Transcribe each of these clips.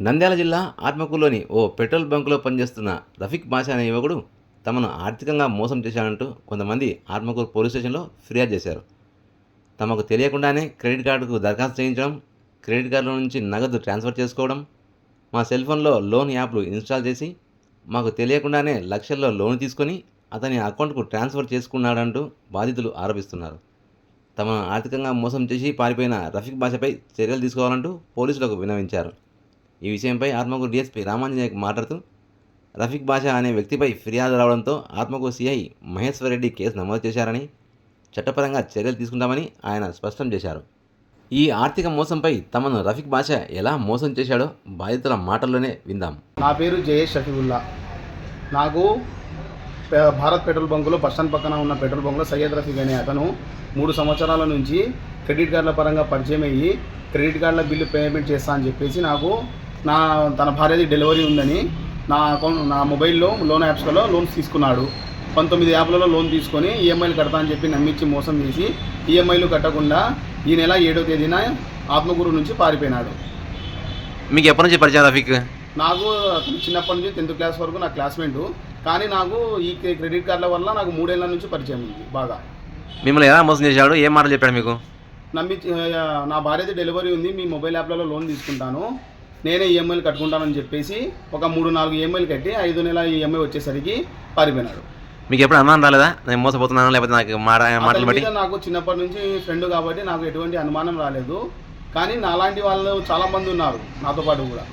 నంద్యాల జిల్లా ఆత్మకూరులోని ఓ పెట్రోల్ బంకులో పనిచేస్తున్న రఫీక్ బాషా అనే యువకుడు తమను ఆర్థికంగా మోసం చేశాడంటూ కొంతమంది ఆత్మకూరు పోలీస్ స్టేషన్లో ఫిర్యాదు చేశారు. తమకు తెలియకుండానే క్రెడిట్ కార్డుకు దరఖాస్తు చేయించడం, క్రెడిట్ కార్డులో నుంచి నగదు ట్రాన్స్ఫర్ చేసుకోవడం, మా సెల్ ఫోన్లో లోన్ యాప్లు ఇన్స్టాల్ చేసి మాకు తెలియకుండానే లక్షల్లో లోన్ తీసుకొని అతని అకౌంట్కు ట్రాన్స్ఫర్ చేసుకున్నాడంటూ బాధితులు ఆరోపిస్తున్నారు. తమను ఆర్థికంగా మోసం చేసి పారిపోయిన రఫీక్ బాషాపై చర్యలు తీసుకోవాలంటూ పోలీసులకు విన్నవించారు. ఈ విషయంపై ఆత్మకూరు డీఎస్పీ రామాంజనేయ మాట్లాడుతూ, రఫీక్ బాషా అనే వ్యక్తిపై ఫిర్యాదు రావడంతో ఆత్మకూరు సీఐ మహేశ్వర్ రెడ్డి కేసు నమోదు చేశారని, చట్టపరంగా చర్యలు తీసుకుంటామని ఆయన స్పష్టం చేశారు. ఈ ఆర్థిక మోసంపై తమను రఫీక్ బాషా ఎలా మోసం చేశాడో బాధితుల మాటల్లోనే విందాం. నా పేరు జయేష్ షఫీవుల్లా. నాకు భారత్ పెట్రోల్ బంకులో బస్టాండ్ పక్కన ఉన్న పెట్రోల్ బంకులో సయ్యద్ రఫీక్ అనే అతను 3 సంవత్సరాల నుంచి క్రెడిట్ కార్డుల పరంగా పరిచయం అయ్యి క్రెడిట్ కార్డుల బిల్లు పేమెంట్ చేస్తా అని చెప్పేసి నాకు తన భార్యది డెలివరీ ఉందని నా మొబైల్లో లోన్ యాప్స్లలో లోన్స్ తీసుకున్నాడు. 19 యాప్లలో లోన్ తీసుకొని ఈఎంఐలు కడతా అని చెప్పి నమ్మించి మోసం చేసి ఈఎంఐలు కట్టకుండా ఈ నెల 7వ తేదీన ఆత్మకూరు నుంచి పారిపోయినాడు. మీకు ఎప్పటి నుంచి పరిచయం రఫీక్? నాకు చిన్నప్పటి నుంచి 10th క్లాస్ వరకు నా క్లాస్మేటు, కానీ నాకు ఈ క్రెడిట్ కార్డుల వల్ల నాకు 3 ఏళ్ళ నుంచి పరిచయం ఉంది బాగా. మిమ్మల్ని ఎలా మోసం చేశాడు? ఏం మాటలు చెప్పాడు మీకు? నమ్మించి నా భార్యది డెలివరీ ఉంది, మీ మొబైల్ యాప్లలో లోన్ తీసుకుంటాను, నేనే ఈఎంఐలు కట్టుకుంటానని చెప్పేసి ఒక 3-4 ఈఎంఐలు కట్టి 5వ నెల ఈఎంఐ వచ్చేసరికి పారిపోయినాడు. మీకు ఎప్పుడు అనుమానం రాలేదా నేను మోసపోతున్నాను, లేకపోతే నాకు మాటలు బట్టి? నాకు చిన్నప్పటి నుంచి ఫ్రెండ్ కాబట్టి నాకు ఎటువంటి అనుమానం రాలేదు, కానీ నాలాంటి వాళ్ళు చాలామంది ఉన్నారు నాతో పాటు కూడా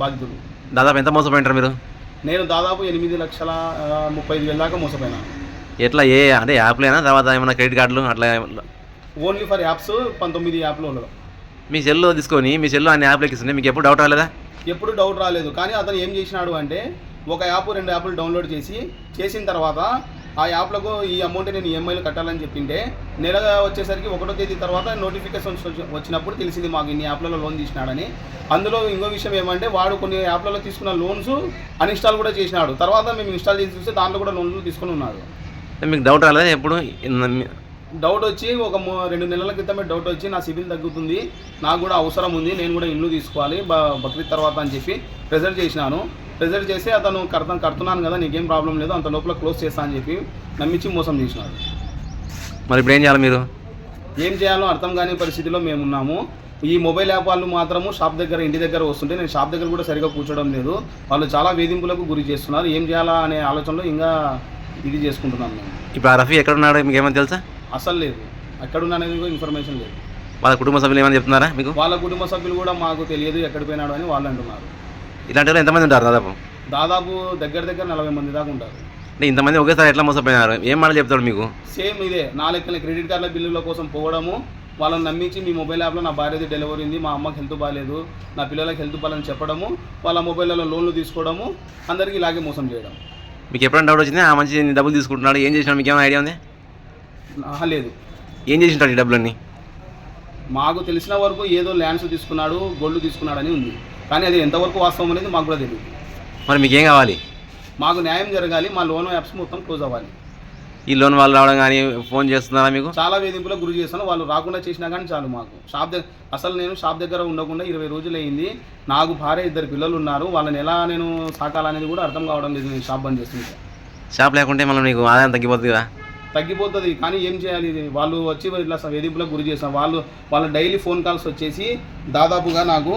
బాధితులు. దాదాపు ఎంత మోసపోయింటారు మీరు? నేను దాదాపు 8,35,000 దాకా మోసపోయినాను. ఎట్లా అంటే యాప్లేనా, తర్వాత ఏమైనా క్రెడిట్ కార్డులు అట్లా? ఓన్లీ ఫర్ యాప్స్ 19 యాప్లు ఉండదు. మీ సెల్లో తీసుకొని మీ సెల్లో అన్ని యాప్లు ఎక్కిస్తుంది, మీకు ఎప్పుడు డౌట్ రాలేదా? ఎప్పుడు డౌట్ రాలేదు, కానీ అతను ఏం చేసినాడు అంటే ఒక యాప్ 2 యాప్లు డౌన్లోడ్ చేసిన తర్వాత ఆ యాప్లకు ఈ అమౌంట్ నేను ఈఎంఐలు కట్టాలని చెప్పింటే నెల వచ్చేసరికి 1వ తేదీ తర్వాత నోటిఫికేషన్స్ వచ్చినప్పుడు తెలిసింది మాకు ఇన్ని యాప్లలో లోన్ తీసినాడని. అందులో ఇంకో విషయం ఏమంటే వాడు కొన్ని యాప్లలో తీసుకున్న లోన్స్ అన్ఇన్స్టాల్ కూడా చేసినాడు. తర్వాత మేము ఇన్స్టాల్ చేసి చూస్తే దాంట్లో కూడా లోన్లు తీసుకుని ఉన్నాడు. మీకు డౌట్ రాలేదా ఎప్పుడు? డౌట్ వచ్చి ఒక 2 నెలల క్రితమే డౌట్ వచ్చి నా సిబిల్ తగ్గుతుంది, నాకు కూడా అవసరం ఉంది, నేను కూడా ఇల్లు తీసుకోవాలి బక్రీద్ తర్వాత అని చెప్పి ప్రెజర్ చేసినాను. ప్రెజర్ చేసి అతను కడుతున్నాను కదా, నీకేం ప్రాబ్లం లేదు, అంత లోపల క్లోజ్ చేస్తా అని చెప్పి నమ్మించి మోసం చేసినాడు. మరి ఇప్పుడు ఏం చేయాలి మీరు? ఏం చేయాలో అర్థం కాని పరిస్థితిలో మేమున్నాము. ఈ మొబైల్ యాప్ వాళ్ళు మాత్రము ఇంటి దగ్గర వస్తుంటే నేను షాప్ దగ్గర కూడా సరిగా కూర్చోవడం లేదు, వాళ్ళు చాలా వేధింపులకు గురి చేస్తున్నారు. ఏం చేయాలా అనే ఆలోచనలో ఇంకా ఇది చేసుకుంటున్నాను నేను. ఇప్పుడు ఆ రఫీ ఎక్కడ ఉన్నాడో మీకు ఏమైనా తెలుసా? అసలు లేదు, ఎక్కడున్నా అనేది కూడా ఇన్ఫర్మేషన్ లేదు. వాళ్ళ కుటుంబ సభ్యులు ఏమైనా చెప్తున్నారా మీకు? వాళ్ళ కుటుంబ సభ్యులు కూడా మాకు తెలియదు ఎక్కడికి పోయినాడు అని వాళ్ళు అంటున్నారు. ఇలాంటి వాళ్ళు ఎంతమంది ఉంటారు? దాదాపు దగ్గర 40 మంది దాకా ఉంటారు. అంటే ఇంతమంది ఒకేసారి ఎట్లా మోసపోయినారు? ఏం మాటలు చెప్తాడు మీకు? సేమ్ ఇదే, నా లెక్కన క్రెడిట్ కార్డుల బిల్లుల కోసం పోవడము, వాళ్ళని నమ్మించి మీ మొబైల్ యాప్లో నా భార్యది డెలివరీ ఉంది, మా అమ్మకి హెల్త్ బాగాలేదు, నా పిల్లలకి హెల్త్ బాగాలని చెప్పడము, వాళ్ళ మొబైల్లో లోన్లు తీసుకోవడము, అందరికీ ఇలాగే మోసం చేయడం. మీకు ఎప్పుడైనా డౌట్ వచ్చింది ఆ మంచి డబ్బులు తీసుకుంటున్నాడు, ఏం చేసినాడు, మీకు ఏమైనా ఐడియా ఉంది? లేదు. ఏం చేసింటాడు ఈ డబ్బులన్నీ? మాకు తెలిసిన వరకు ఏదో ల్యాండ్స్ తీసుకున్నాడు, గోల్డ్ తీసుకున్నాడని ఉంది, కానీ అది ఎంతవరకు వాస్తవం అనేది మాకు కూడా తెలియదు. మరి మీకు ఏం కావాలి? మాకు న్యాయం జరగాలి, మా లోన్ యాప్స్ మొత్తం క్లోజ్ అవ్వాలి. ఈ లోన్ వాళ్ళు రావడం కానీ ఫోన్ చేస్తున్నారా మీకు? చాలా వేధింపులకు గురి చేస్తాను, వాళ్ళు రాకుండా చేసినా కానీ చాలు మాకు. అసలు నేను షాప్ దగ్గర ఉండకుండా 20 రోజులు అయింది. నాకు భార్య 2 పిల్లలు ఉన్నారు, వాళ్ళని ఎలా నేను సాకాలనేది కూడా అర్థం కావడం లేదు. నేను షాప్ బంద్ చేస్తుంటే, షాప్ లేకుంటే మళ్ళీ మీకు ఆదాయం తగ్గిపోతుంది కదా? తగ్గిపోతుంది, కానీ ఏం చేయాలి? వాళ్ళు వచ్చి ఇట్లా వేధింపులకు గురి చేస్తాను. వాళ్ళ డైలీ ఫోన్ కాల్స్ వచ్చేసి దాదాపుగా నాకు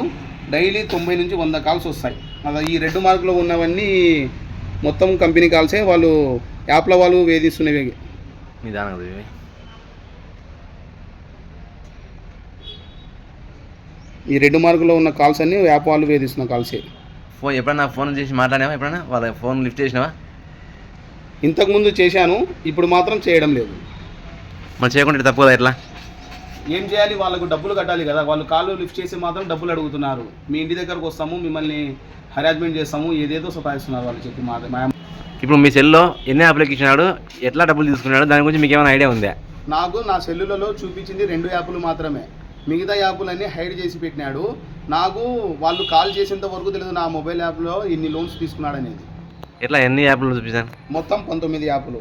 డైలీ 90 నుంచి 100 కాల్స్ వస్తాయి. అది ఈ రెడ్ మార్కులో ఉన్నవన్నీ మొత్తం కంపెనీ కాల్సే, వాళ్ళు యాప్ల వాళ్ళు వేధిస్తున్నవి. ఈ రెడ్ మార్కులో ఉన్న కాల్స్ అన్నీ యాప్ వాళ్ళు వేధిస్తున్న కాల్సే. ఎప్పుడన్నా ఫోన్ చేసి మాట్లాడావా? ఎప్పుడన్నా వాళ్ళ ఫోన్ లిఫ్ట్ చేసినావా? ఇంతకుముందు చేశాను, ఇప్పుడు మాత్రం చేయడం లేదు. మరి చేయకుండా తప్పు కదా, ఎట్లా? ఏం చేయాలి? వాళ్ళకు డబ్బులు కట్టాలి కదా, వాళ్ళు కాళ్ళు లిఫ్ట్ చేసి మాత్రం డబ్బులు అడుగుతున్నారు. మీ ఇంటి దగ్గరకు వస్తాము, మిమ్మల్ని హరాస్మెంట్ చేస్తాము, ఏదేదో సతాయిస్తున్నారు వాళ్ళు చెప్పి ఇప్పుడు మీ సెల్లో ఎన్ని అప్లికేషనాడు, ఎట్లా డబ్బులు తీసుకున్నాడు, దాని గురించి మీకు ఏమైనా ఐడియా ఉందా? నాకు నా సెల్లులలో చూపించింది 2 యాప్లు మాత్రమే, మిగతా యాప్లన్నీ హైడ్ చేసి పెట్టినాడు. నాకు వాళ్ళు కాల్ చేసేంత వరకు తెలియదు నా మొబైల్ యాప్లో ఇన్ని లోన్స్ తీసుకున్నాడు అనేది. ఎట్లా ఎన్ని యాప్లు చూపించాను? మొత్తం 19 యాప్లు.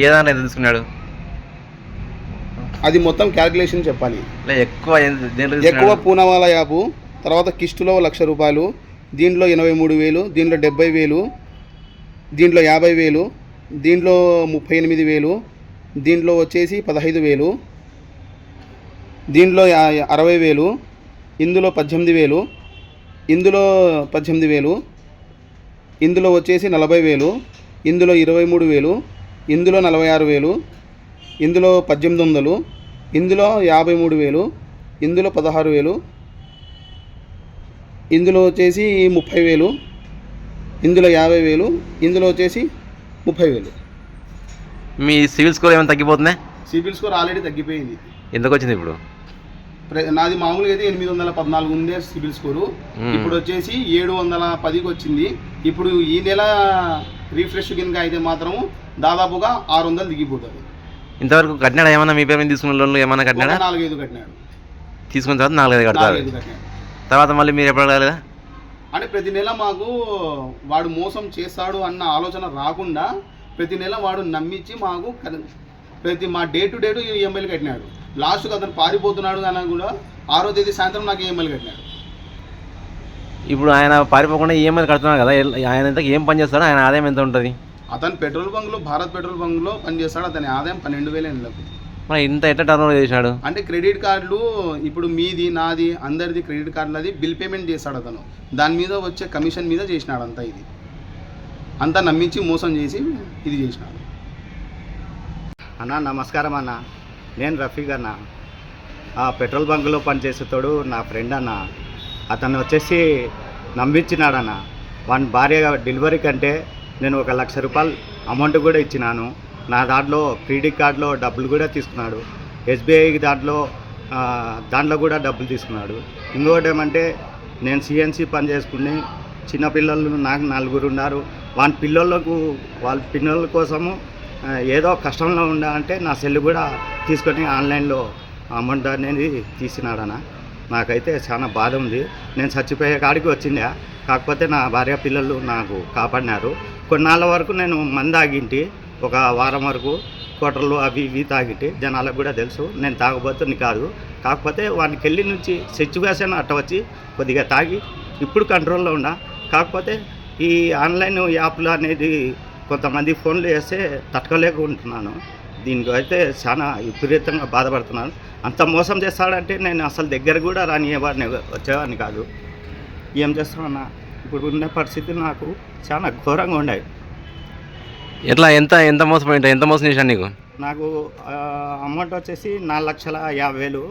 ఏ దాంట్లో ఎంత తీసుకున్నాడు? అది మొత్తం క్యాల్కులేషన్ చెప్పాలి. ఇలా ఎక్కువ దేంట్లో ఎక్కువ తీసుకున్నాడు? పూనావాలా యాపు, తర్వాత కిస్టులో 1,00,000 రూపాయలు, దీంట్లో 83,000, దీంట్లో 70,000, దీంట్లో 50,000, దీంట్లో 38,000, దీంట్లో వచ్చేసి 15,000, దీంట్లో 60,000, ఇందులో 18,000, ఇందులో 18,000, ఇందులో వచ్చేసి 40,000, ఇందులో 23,000, ఇందులో 46,000, ఇందులో 1,800, ఇందులో 53,000, ఇందులో 16,000, ఇందులో వచ్చేసి 30,000, ఇందులో 50,000, ఇందులో వచ్చేసి 30,000. మీ సివిల్ స్కోర్ ఏమైనా తగ్గిపోతుందా? సిబిల్ స్కోర్ ఆల్రెడీ తగ్గిపోయింది. ఎందుకు వచ్చింది ఇప్పుడు? నాది మామూలుగా అయితే 814 ఉండే సిబిల్ స్కోరు, ఇప్పుడు వచ్చేసి 710కి వచ్చింది. ఇప్పుడు ఈ నెల రీఫ్రెష్ కింద అయితే మాత్రం దాదాపుగా 600 దిగిపోతుంది. ఇంతవరకు కట్టినాడా ఏమన్నా? మీ పేరు మీద తీసుకున్న లోన్లు ఏమన్నా కట్టినాడా? 4-5 కట్టినాడు. తీసుకున్న తర్వాత 4-5 కడతారు. 4-5 కట్టినాడు. తర్వాత మళ్ళీ మీరు ఎప్పుడు అడగలేదా? అంటే ప్రతి నెల మాకు వాడు మోసం చేస్తాడు అన్న ఆలోచన రాకుండా ప్రతి నెల వాడు నమ్మించి మాకు మా డే టు ఈఎంఐలు కట్టినాడు. లాస్ట్కి అతను పారిపోతున్నాడు అని కూడా 6వ తేదీ సాయంత్రం నాకు ఈఎంఐలు కట్టినాడు. ఇప్పుడు ఆయన పారిపోకుండా ఈఎంఐలు కడుతున్నారు కదా, ఆయన ఎంత ఏం పని చేస్తాడో, ఆయన ఆదాయం ఎంత ఉంటుంది? అతను పెట్రోల్ బంక్లో, భారత్ పెట్రోల్ బంక్లో పనిచేస్తాడు. అతని ఆదాయం 12,000 నెలకు. మరి ఇంత ఎట్లా టర్న్ ఓవర్ చేసినాడు? అంటే క్రెడిట్ కార్డులు ఇప్పుడు మీది, నాది, అందరిది క్రెడిట్ కార్డులది బిల్ పేమెంట్ చేస్తాడు అతను. దాని మీద వచ్చే కమిషన్ మీద చేసినాడు అంతా. ఇది అంతా నమ్మించి మోసం చేసి ఇది చేసినాడు. అన్న నమస్కారం అన్న, నేను రఫీక్ అన్న. ఆ పెట్రోల్ బంకులో పనిచేసేటోడు నా ఫ్రెండ్ అన్న. అతను వచ్చేసి నమ్మించినాడన్న. వాని భార్య డెలివరీ కంటే నేను 1,00,000 రూపాయలు అమౌంట్ కూడా ఇచ్చినాను. నా దాంట్లో క్రెడిట్ కార్డులో డబ్బులు కూడా తీసుకున్నాడు. ఎస్బీఐ దాంట్లో కూడా డబ్బులు తీసుకున్నాడు. ఇంకొకటి ఏమంటే నేను సిఎన్సి పని చేసుకుని చిన్నపిల్లలు నాకు 4 ఉన్నారు. వాళ్ళ పిల్లల కోసము ఏదో కష్టంలో ఉండా అంటే నా సెల్ కూడా తీసుకొని ఆన్లైన్లో అమౌంట్ అనేది తీసినాడన్న. నాకైతే చాలా బాధ ఉంది. నేను చచ్చిపోయే కాడికి వచ్చిండే, కాకపోతే నా భార్య పిల్లలు నాకు కాపాడినారు. కొన్నాళ్ళ వరకు నేను మందు తాగింటి, ఒక వారం వరకు కోటర్లు అవి ఇవి తాగింటి. జనాలకు కూడా తెలుసు నేను తాగబోతుంది కాదు. కాకపోతే వానికి వెళ్ళి నుంచి సిచ్యువేషన్ అట్ట వచ్చి కొద్దిగా తాగి ఇప్పుడు కంట్రోల్లో ఉన్నా. కాకపోతే ఈ ఆన్లైన్ యాప్లు అనేది కొంతమంది ఫోన్లు చేస్తే తట్టుకోలేకుంటున్నాను. దీనికి అయితే చాలా విపరీతంగా బాధపడుతున్నాను. అంత మోసం చేస్తాడంటే నేను అసలు దగ్గర కూడా రానివాడిని, వచ్చేవాడిని కాదు. ఏం చేస్తామన్నా, ఇప్పుడు ఉన్న పరిస్థితులు నాకు చాలా ఘోరంగా ఉన్నాయి. ఎట్లా ఎంత మోసపోయింటా? ఎంత మోసం చేశాను నీకు? నాకు అమౌంట్ వచ్చేసి 4,50,000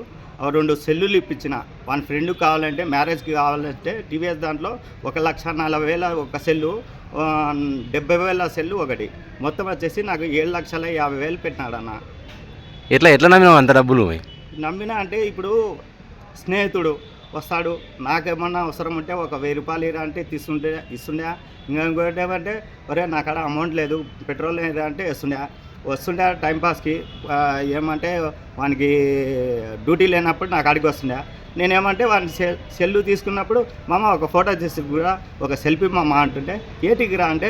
2 సెల్లులు ఇప్పించిన. వాళ్ళ ఫ్రెండ్ కావాలంటే, మ్యారేజ్కి కావాలంటే టీవీఎస్ దాంట్లో 1,40,000 ఒక సెల్లు, 70,000 సెల్లు ఒకటి. మొత్తం వచ్చేసి నాకు 7,50,000 పెట్టినాడన్న. ఎట్లా నమ్మినావు అంత డబ్బులు? నమ్మినా అంటే ఇప్పుడు స్నేహితుడు వస్తాడు, నాకేమన్నా అవసరం ఉంటే 1,000 రూపాయలు ఇరా అంటే ఇస్తుండే. ఇంకోటి ఏమంటే ఒరే నా కాడ అమౌంట్ లేదు, పెట్రోల్ ఏదా అంటే వస్తుండే టైంపాస్కి. ఏమంటే వానికి డ్యూటీ లేనప్పుడు నా కాడికి వస్తుండే. నేనేమంటే వాడిని సెల్లు తీసుకున్నప్పుడు మామ ఒక ఫోటో చేసి కూడా ఒక సెల్ఫీ మామ అంటుంటే ఏటికి రా అంటే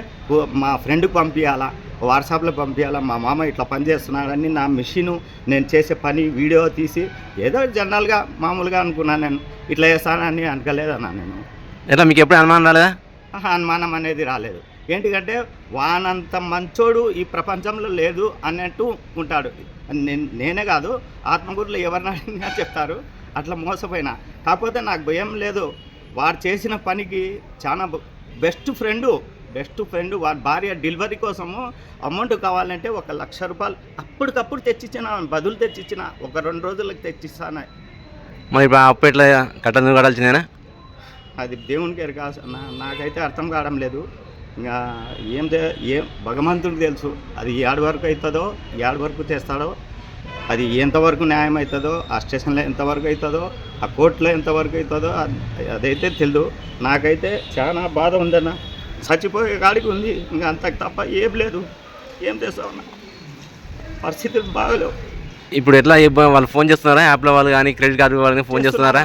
మా ఫ్రెండ్కి పంపించాలా, వాట్సాప్లో పంపించాలా, మా మామ ఇట్లా పని చేస్తున్నాడని నా మిషను నేను చేసే పని వీడియో తీసి ఏదో జనరల్గా మామూలుగా అనుకున్నాను. నేను ఇట్లా చేస్తానని అనుకోలేదన్నా నేను. ఎట్లా మీకు ఎప్పుడు అనుమానం రాలేదా? అనుమానం అనేది రాలేదు. ఏంటికంటే వానంత మంచోడు ఈ ప్రపంచంలో లేదు అన్నట్టు ఉంటాడు. నేనే కాదు, ఆత్మకూరులో ఎవరినైనా చెప్తారు అట్లా మోసపోయినా. కాకపోతే నాకు భయం లేదు. వాడు చేసిన పనికి చాలా బెస్ట్ ఫ్రెండ్ వాడి భార్య డెలివరీ కోసము అమౌంట్ కావాలంటే 1,00,000 రూపాయలు అప్పటికప్పుడు తెచ్చిచ్చిన, బదులు తెచ్చిచ్చిన, 1-2 రోజులకు తెచ్చిస్తాను. మరి ఇప్పుడు అప్పు ఎట్లా కట్టాల్సిందేనా? అది దేవునికి ఎరగా. నాకైతే అర్థం కావడం లేదు. ఇంకా ఏం భగవంతుడికి తెలుసు. అది ఏడు వరకు అవుతుందో, ఏడు వరకు తెస్తాడో, అది ఎంతవరకు న్యాయం అవుతుందో, ఆ స్టేషన్లో ఎంతవరకు అవుతుందో, ఆ కోర్టులో ఎంతవరకు అవుతుందో అదైతే తెలియదు. నాకైతే చాలా బాధ ఉందన్న. చచ్చిపోయే కాడికి ఉంది, ఇంకా అంతకు తప్ప ఏం లేదు. ఏం చేస్తామన్నా, పరిస్థితులు బాగలేవు. ఇప్పుడు ఎట్లా వాళ్ళు ఫోన్ చేస్తున్నారా? యాప్లో వాళ్ళు కానీ క్రెడిట్ కార్డు వాళ్ళని ఫోన్ చేస్తున్నారా?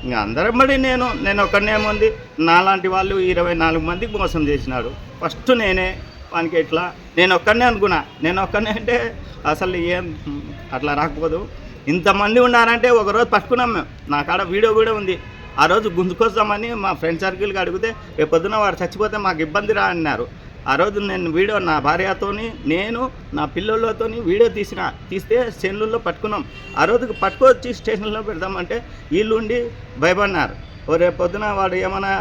ఇంకా అందరం బడి నేను ఒక్కడనే ఏముంది, నాలాంటి వాళ్ళు 24 మందికి మోసం చేసినాడు. ఫస్ట్ నేనే వానికి ఎట్లా నేను ఒక్కడనే అనుకున్నా. నేను ఒక్కడనే అంటే అసలు ఏం అట్లా రాకపోదు. ఇంతమంది ఉన్నారంటే ఒకరోజు పట్టుకున్నాం మేము. నా కాడ వీడియో కూడా ఉంది. ఆ రోజు గుంజుకొస్తామని మా ఫ్రెండ్ సర్కిల్కి అడిగితే రేపు పొద్దున వాడు చచ్చిపోతే మాకు ఇబ్బంది రా అన్నారు. ఆ రోజు నేను వీడియో నా భార్యతోని నేను నా పిల్లలతోని వీడియో తీస్తే సెల్లుల్లో పట్టుకున్నాం. ఆ రోజుకి పట్టుకొచ్చి స్టేషన్లో పెడదామంటే వీళ్ళు ఉండి భయపడినారు. రేపు పొద్దున వాడు ఏమైనా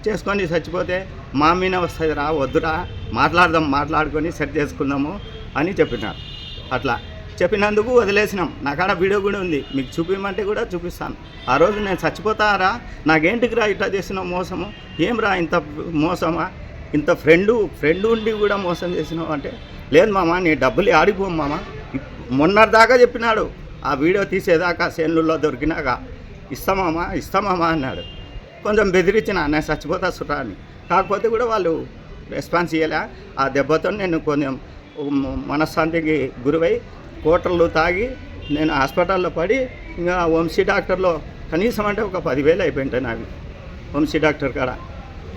చేసుకొని చచ్చిపోతే మా మీద వస్తుంది రా, వద్దురా, మాట్లాడుకొని సెట్ చేసుకుందాము అని చెప్పినారు. అట్లా చెప్పినందుకు వదిలేసినాం. నా కాడ వీడియో కూడా ఉంది, మీకు చూపించమంటే కూడా చూపిస్తాను. ఆ రోజు నేను చచ్చిపోతారా, నాకేంటికి రా ఇట్లా చేసినావు మోసము, ఏం రా ఇంత మోసమా, ఇంత ఫ్రెండ్ ఉండి కూడా మోసం చేసినావు అంటే, లేదు మామ నీ డబ్బులు ఆడిపోం మామ, మొన్నటిదాకా చెప్పినాడు. ఆ వీడియో తీసేదాకా సెల్లుల్లో దొరికినాక ఇస్తామామా అన్నాడు. కొంచెం బెదిరించిన నేను చచ్చిపోతా సురా అని. కాకపోతే కూడా వాళ్ళు రెస్పాన్స్ ఇవ్వలే. ఆ దెబ్బతో నేను కొంచెం మనశ్శాంతికి గురవై కోటర్లు తాగి నేను హాస్పిటల్లో పడి ఇంకా వంశీ డాక్టర్లో కనీసం అంటే ఒక 10,000 అయిపోయింటాయి నాకు. వంశీ డాక్టర్ కాడ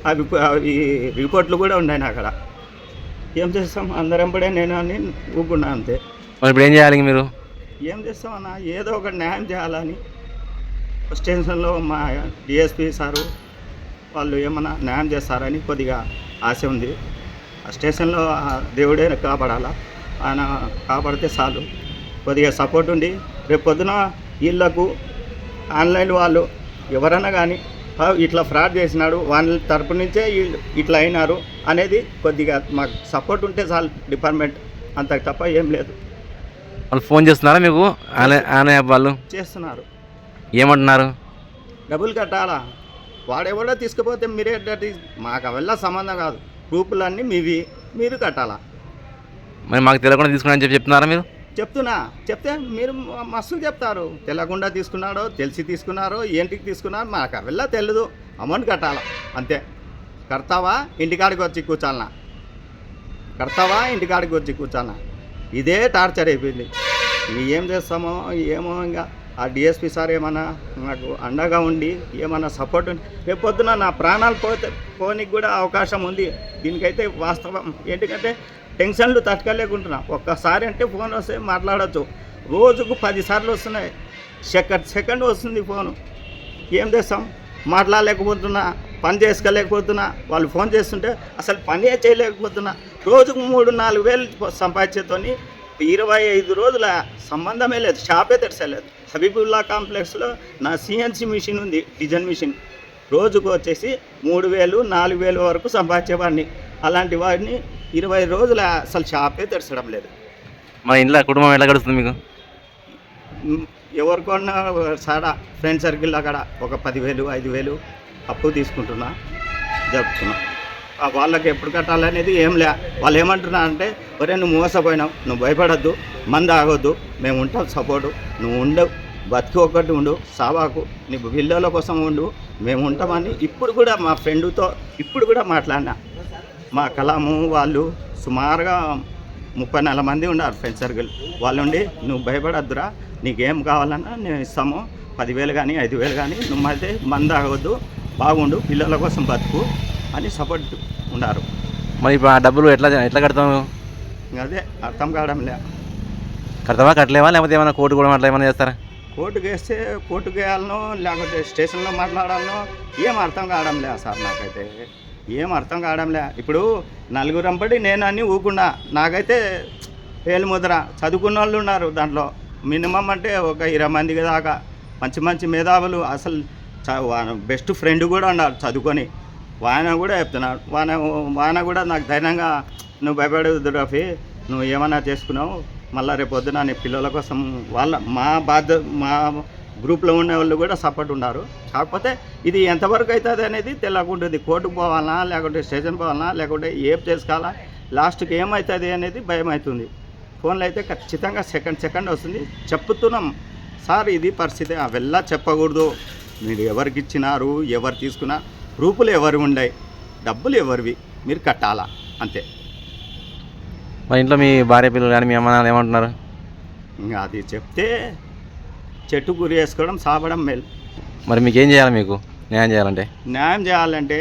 అవి రిపోర్ట్లు కూడా ఉన్నాయి నా అక్కడ. ఏం చేస్తాం, అందరం పడే నేను అని ఊరుకున్నా అంతే. మరి ఇప్పుడు ఏం చేయాలి మీరు? ఏం చేస్తామన్నా, ఏదో ఒక న్యాయం చేయాలని స్టేషన్లో మా డిఎస్పీ సారు వాళ్ళు ఏమన్నా న్యాయం చేస్తారని కొద్దిగా ఆశ ఉంది. ఆ స్టేషన్లో దేవుడే కాపాడాలా, ఆయన కాపాడితే చాలు. కొద్దిగా సపోర్ట్ ఉండి రేపు పొద్దున వీళ్ళకు ఆన్లైన్ వాళ్ళు ఎవరన్నా కానీ ఇట్లా ఫ్రాడ్ చేసినాడు వాళ్ళ తరపు నుంచే వీళ్ళు ఇట్లా అయినారు అనేది కొద్దిగా మాకు సపోర్ట్ ఉంటే చాలు డిపార్ట్మెంట్, అంతకు తప్ప ఏం లేదు. వాళ్ళు ఫోన్ చేస్తున్నారా మీకు? ఆన్లైన్ వాళ్ళు చేస్తున్నారు. ఏమంటున్నారు? డబ్బులు కట్టాలా, వాడెవడో తీసుకుపోతే మీరే, మాకు అవల్ల సంబంధం కాదు, ప్రూఫ్లన్నీ మీవి, మీరు కట్టాలా. మరి మాకు తెలియకుండా తీసుకున్నా అని చెప్తున్నారా మీరు? చెప్తే మీరు మస్తు చెప్తారు. తెలియకుండా తీసుకున్నాడో తెలిసి తీసుకున్నారో ఏంటికి తీసుకున్నారో మాకు అవల్ల తెలియదు, అమౌంట్ కట్టాలా అంతే. కడతావా ఇంటికాడికి వచ్చి కూర్చోాలన్నా, ఇదే టార్చర్ అయిపోయింది. ఏం చేస్తామో ఏమో. ఇంకా ఆ డిఎస్పీ సార్ ఏమన్నా నాకు అండగా ఉండి ఏమన్నా సపోర్ట్ ఉండి రేపు పొద్దున నా ప్రాణాలు పోనీకి కూడా అవకాశం ఉంది. దీనికైతే వాస్తవం. ఏంటంటే టెన్షన్లు తట్టుకోలేకుంటున్నా. ఒక్కసారి అంటే ఫోన్ వస్తే మాట్లాడచ్చు, రోజుకు 10 సార్లు వస్తున్నాయి, సెకండ్ వస్తుంది ఫోను. ఏం చేస్తాం, మాట్లాడలేకపోతున్నా, పని చేసుకోలేకపోతున్నా. వాళ్ళు ఫోన్ చేస్తుంటే అసలు పనే చేయలేకపోతున్నా. రోజుకు 3-4 వేలు సంపాదించేతోని 25 రోజుల సంబంధమే లేదు, షాపే తెరచలేదు. హబీబుల్లా కాంప్లెక్స్లో నా సిఎన్సి మిషన్ ఉంది, డిజైన్ మిషన్. రోజుకు వచ్చేసి 3,000-4,000 వరకు సంపాదించేవాడిని. అలాంటి వాడిని 20 రోజుల అసలు షాపే తెరచడం లేదు. మా ఇంట్లో కుటుంబం ఎలా గడుస్తుంది మీకు? ఎవరికొన్నా సాడా ఫ్రెండ్ సర్కిల్ అక్కడ ఒక 10,000-5,000 అప్పు తీసుకుంటున్నా, జరుపుతున్నా. వాళ్ళకి ఎప్పుడు కట్టాలనేది ఏం లే. వాళ్ళు ఏమంటున్నా అంటే, ఒరే నువ్వు మోసపోయినావు, నువ్వు భయపడద్దు, మంది ఆగొద్దు, మేము ఉంటాం సపోర్టు, నువ్వు ఉండవు, బతికి ఒక్కటి ఉండు, సావాకు, నీ పిల్లల కోసం ఉండు, మేము ఉంటామని ఇప్పుడు కూడా మా ఫ్రెండ్తో ఇప్పుడు కూడా మాట్లాడినా. మా కలాము వాళ్ళు సుమారుగా 30-40 మంది ఉన్నారు ఫ్రెండ్ సర్కిల్. వాళ్ళు ఉండి నువ్వు భయపడద్దురా, నీకేం కావాలన్నా నేను ఇస్తాము, 10,000 కానీ 5,000 కానీ, నువ్వు మళ్ళీ మంది ఆగొద్దు, బాగుండు, పిల్లల కోసం బతుకు అని సపోర్ట్ ఉన్నారు. మరి ఇప్పుడు ఆ డబ్బులు ఎట్లా కడతాము? అదే అర్థం కావడం లే. కడతావా కట్టలేవా, లేకపోతే ఏమైనా కోర్టు కూడా అట్లా ఏమైనా చేస్తారా? కోర్టుకు వేస్తే కోర్టుకు వేయాలనో లేకపోతే స్టేషన్లో మాట్లాడాలనో ఏం అర్థం కావడం లే సార్. నాకైతే ఏం అర్థం కావడం లే. ఇప్పుడు నలుగురంపడి నేను అన్నీ ఊకున్నా. నాకైతే వేలు ముద్ర. చదువుకున్న వాళ్ళు ఉన్నారు దాంట్లో, మినిమం అంటే ఒక 20 మంది దాకా మంచి మేధావులు. అసలు బెస్ట్ ఫ్రెండ్ కూడా ఉన్నారు చదువుకొని. వాయన కూడా చెప్తున్నాడు, వాయన కూడా నాకు ధైర్యంగా, నువ్వు భయపడవద్దు రఫీ, నువ్వు ఏమన్నా చేసుకున్నావు, మళ్ళీ రేపు పొద్దున నీ పిల్లల కోసం మా గ్రూప్లో ఉన్న వాళ్ళు కూడా సపోర్ట్ ఉన్నారు. కాకపోతే ఇది ఎంతవరకు అవుతుంది అనేది తెలియకుంటుంది. కోర్టుకు పోవాలన్నా, లేకుంటే స్టేషన్ పోవాలన్నా, లేకుంటే ఏం చేసుకోవాలా, లాస్ట్కి ఏమవుతుంది అనేది భయం అవుతుంది. ఫోన్లో అయితే ఖచ్చితంగా సెకండ్ వస్తుంది. చెప్తున్నాం సార్, ఇది పరిస్థితి, అవెల్లా చెప్పకూడదు, మీరు ఎవరికి ఇచ్చినారు, ఎవరు తీసుకున్నా, రూపులు ఎవరు ఉన్నాయి, డబ్బులు ఎవరివి, మీరు కట్టాలా అంతే. మా ఇంట్లో మీ భార్య పిల్లలు కానీ మీ అమ్మ నాన్న ఏమంటున్నారు? ఇంకా అది చెప్తే చెట్టు గురి వేసుకోవడం, సాపడం మేలు. మరి మీకేం చేయాలి? మీకు న్యాయం చేయాలంటే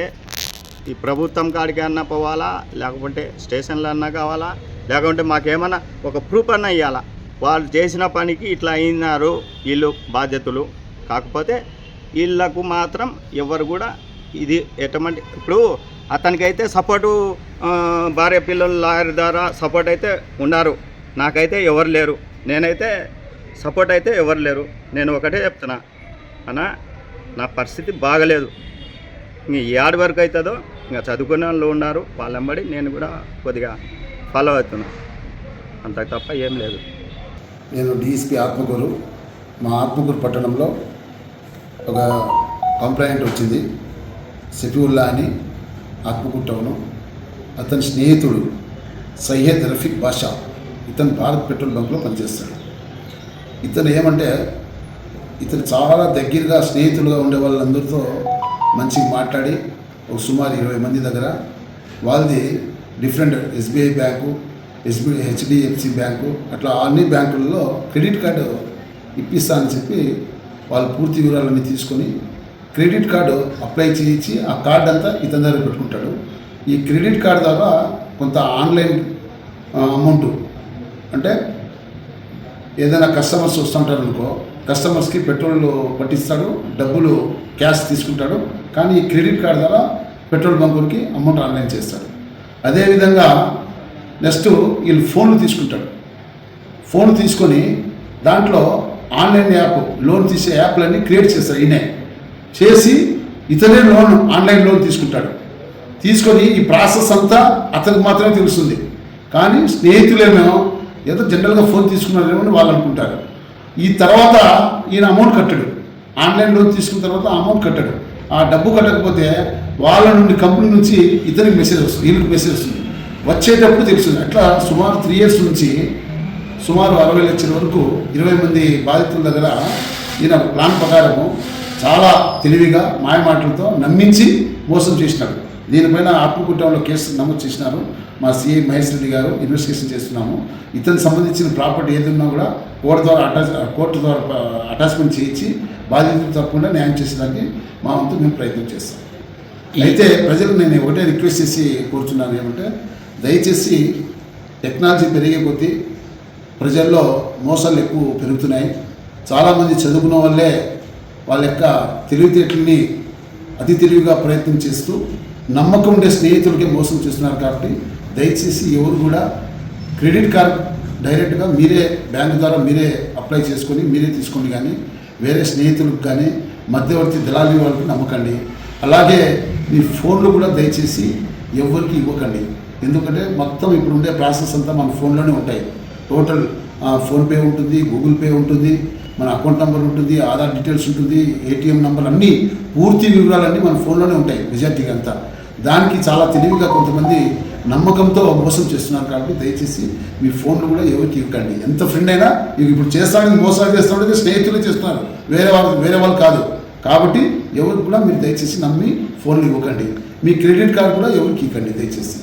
ఈ ప్రభుత్వం కాడికి అన్నా పోవాలా, లేకపోతే స్టేషన్లో అన్నా కావాలా, లేకుంటే మాకేమన్నా ఒక ప్రూఫ్ అన్నా ఇవ్వాలా. వాళ్ళు చేసిన పనికి ఇట్లా అయినారు వీళ్ళు బాధ్యతలు. కాకపోతే వీళ్ళకు మాత్రం ఎవరు కూడా ఇది ఎటువంటి ఇప్పుడు అతనికైతే సపోర్టు భార్య పిల్లలు లాయర్ ద్వారా సపోర్ట్ అయితే ఉన్నారు. నాకైతే ఎవరు లేరు. నేనైతే సపోర్ట్ అయితే ఎవరు లేరు. నేను ఒకటే చెప్తున్నా అన్న, నా పరిస్థితి బాగలేదు. ఇంక ఏడు వరకు అవుతుందో ఇంకా చదువుకునే వాళ్ళు ఉన్నారు, వాళ్ళంబడి నేను కూడా కొద్దిగా ఫాలో అవుతున్నా, అంత తప్ప ఏం లేదు. నేను డిఎస్పీ ఆత్మకూరు. మా ఆత్మకూరు పట్టణంలో ఒక కంప్లైంట్ వచ్చింది. సఫీవుల్లా అని ఆత్మకూరు టౌను. అతని స్నేహితుడు సయ్యద్ రఫీక్ బాషా, ఇతను భారత్ పెట్రోల్ బంక్లో పనిచేస్తాడు. ఇతను ఏమంటే ఇతను చాలా దగ్గరగా స్నేహితులుగా ఉండే వాళ్ళందరితో మంచిగా మాట్లాడి ఒక సుమారు 20 మంది దగ్గర వాళ్ళది different SBI bank, HDFC bank, అట్లా అన్ని బ్యాంకులలో క్రెడిట్ కార్డు ఇప్పిస్తా అని చెప్పి వాళ్ళ పూర్తి వివరాలన్నీ తీసుకొని క్రెడిట్ కార్డు అప్లై చేయించి ఆ కార్డు అంతా ఇతని దగ్గర పెట్టుకుంటాడు. ఈ క్రెడిట్ కార్డు ద్వారా కొంత ఆన్లైన్ అమౌంట్ అంటే ఏదైనా కస్టమర్స్ వస్తుంటారు అనుకో, కస్టమర్స్కి పెట్రోల్ పట్టిస్తాడు, డబ్బులు క్యాష్ తీసుకుంటాడు. కానీ ఈ క్రెడిట్ కార్డు ద్వారా పెట్రోల్ బంకులకి అమౌంట్ ఆన్లైన్ చేస్తాడు. అదేవిధంగా నెక్స్ట్ వీళ్ళు ఫోన్లు తీసుకుంటాడు. ఫోన్ తీసుకొని దాంట్లో ఆన్లైన్ యాప్, లోన్ తీసే యాప్లన్నీ క్రియేట్ చేస్తాడు. ఈయనే చేసి ఇతనే ఆన్లైన్ లోన్ తీసుకుంటాడు. తీసుకొని ఈ ప్రాసెస్ అంతా అతనికి మాత్రమే తెలుస్తుంది. కానీ స్నేహితులేమో ఏదో జనరల్గా ఫోన్ తీసుకున్నారేమో అని వాళ్ళు అనుకుంటారు. ఈ తర్వాత ఈయన అమౌంట్ కట్టాడు. ఆన్లైన్ లోన్ తీసుకున్న తర్వాత అమౌంట్ కట్టాడు. ఆ డబ్బు కట్టకపోతే వాళ్ళ నుండి కంపెనీ నుంచి ఇతనికి మెసేజ్ వస్తుంది, వీళ్ళకి మెసేజ్ వస్తుంది. వచ్చేటప్పుడు తెలుస్తుంది. అట్లా సుమారు 3 years నుంచి సుమారు 60 లక్షల వరకు 20 మంది బాధితుల దగ్గర ఈయన ప్లాన్ ప్రకారము చాలా తెలివిగా మాయమాటలతో నమ్మించి మోసం చేసినాడు. దీనిపైన ఆత్మకూటంలో కేసు నమోదు చేసినారు. మా సిఐ మహేష్ రెడ్డి గారు ఇన్వెస్టిగేషన్ చేస్తున్నాము. ఇతనికి సంబంధించిన ప్రాపర్టీ ఏదన్నా కూడా కోర్టు ద్వారా అటాచ్మెంట్ చేయించి బాధితులు తప్పకుండా న్యాయం చేసేదానికి మా వంతు మేము ప్రయత్నం చేస్తాం. అయితే ప్రజలు నేను ఒకటే రిక్వెస్ట్ చేసి కోరుతున్నాను ఏమంటే, దయచేసి టెక్నాలజీ పెరిగే కొద్దీ ప్రజల్లో మోసాలు ఎక్కువ పెరుగుతున్నాయి. చాలామంది చదువుకున్న వాళ్ళే వాళ్ళ యొక్క తెలివితేటల్ని అతి తెలివిగా ప్రయత్నం చేస్తూ నమ్మకం ఉండే స్నేహితులకే మోసం చేస్తున్నారు. కాబట్టి దయచేసి ఎవరు కూడా క్రెడిట్ కార్డ్ డైరెక్ట్గా మీరే బ్యాంకు ద్వారా మీరే అప్లై చేసుకొని మీరే తీసుకోండి. కానీ వేరే స్నేహితులకు కానీ మధ్యవర్తి దళారీ వాళ్ళకి నమ్మకండి. అలాగే మీ ఫోన్లు కూడా దయచేసి ఎవరికి ఇవ్వకండి. ఎందుకంటే మొత్తం ఇప్పుడు ఉండే ప్రాసెస్ అంతా మన ఫోన్లోనే ఉంటాయి. టోటల్ ఫోన్పే ఉంటుంది, గూగుల్ పే ఉంటుంది, మన అకౌంట్ నెంబర్ ఉంటుంది, ఆధార్ డీటెయిల్స్ ఉంటుంది, ఏటీఎం నెంబర్, అన్నీ పూర్తి వివరాలన్నీ మన ఫోన్లోనే ఉంటాయి మెజార్టీగా అంతా. దానికి చాలా తెలివిగా కొంతమంది నమ్మకంతో మోసం చేస్తున్నారు. కాబట్టి దయచేసి మీ ఫోన్లు కూడా ఎవరికి ఇవ్వకండి. ఎంత ఫ్రెండ్ అయినా ఇప్పుడు చేస్తాడని మోసాలు చేస్తాడని స్నేహితులు చేస్తున్నారు, వేరే వాళ్ళు కాదు. కాబట్టి ఎవరికి కూడా మీరు దయచేసి నమ్మి ఫోన్లు ఇవ్వకండి. మీ క్రెడిట్ కార్డు కూడా ఎవరికి ఇవ్వకండి దయచేసి.